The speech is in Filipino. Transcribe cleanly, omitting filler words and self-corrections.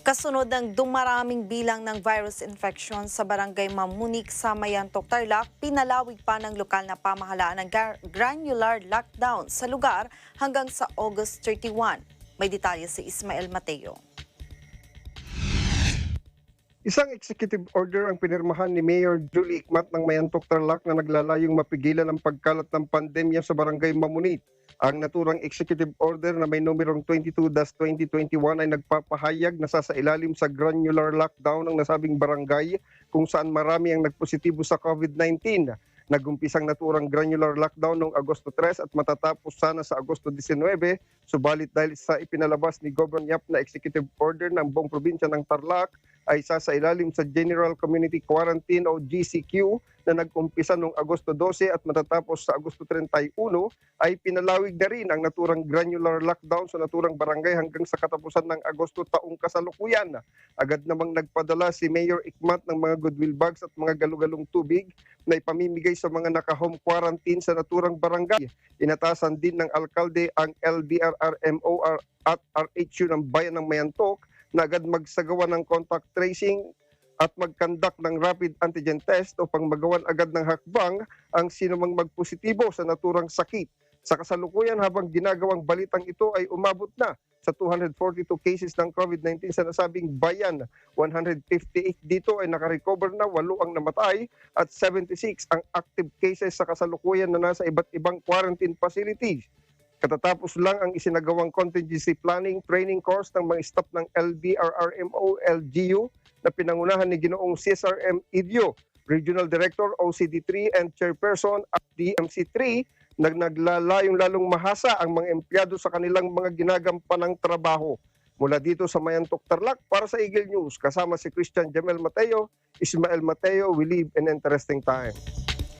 Kasunod ng dumaraming bilang ng virus infection sa barangay Mamunik sa Mayantok, Tarlac, pinalawig pa ng lokal na pamahalaan ng granular lockdown sa lugar hanggang sa August 31. May detalye si Ismael Mateo. Isang executive order ang pinirmahan ni Mayor Julie Icmat ng Mayantok, Tarlac na naglalayong mapigilan ang pagkalat ng pandemya sa barangay Mamunit. Ang naturang executive order na may numerong 22-2021 ay nagpapahayag na sasailalim sa granular lockdown ng nasabing barangay kung saan marami ang nagpositibo sa COVID-19. Nagumpisang naturang granular lockdown noong Agosto 3 at matatapos sana sa Agosto 19, subalit dahil sa ipinalabas ni Governor Yap na executive order ng buong probinsya ng Tarlac ay sasailalim sa General Community Quarantine o GCQ na nag-umpisa noong Agosto 12 at matatapos sa Agosto 31 ay pinalawig na rin ang naturang granular lockdown sa naturang barangay hanggang sa katapusan ng Agosto taong kasalukuyan. Agad namang nagpadala si Mayor Icmat ng mga goodwill bags at mga galugalong tubig na ipamimigay sa mga naka-home quarantine sa naturang barangay. Inatasan din ng alkalde ang LDRRMO at RHU ng Bayan ng Mayantok na agad magsagawa ng contact tracing at mag-conduct ng rapid antigen test upang magawan agad ng hakbang ang sinumang magpositibo sa naturang sakit. Sa kasalukuyan habang ginagawang balitang ito ay umabot na sa 242 cases ng COVID-19 sa nasabing bayan. 158 dito ay nakarecover na, 8 ang namatay at 76 ang active cases sa kasalukuyan na nasa iba't ibang quarantine facilities. Katatapos lang ang isinagawang contingency planning training course ng mga staff ng LDRRMO LGU na pinangunahan ni Ginoong CSRM Idio, Regional Director OCD3 and Chairperson at DMC3 na naglalayong lalong mahasa ang mga empleyado sa kanilang mga ginagampanang trabaho. Mula dito sa Mayantok, Tarlac, para sa Eagle News, kasama si Christian Jamel Mateo, Ismael Mateo, we live in interesting time.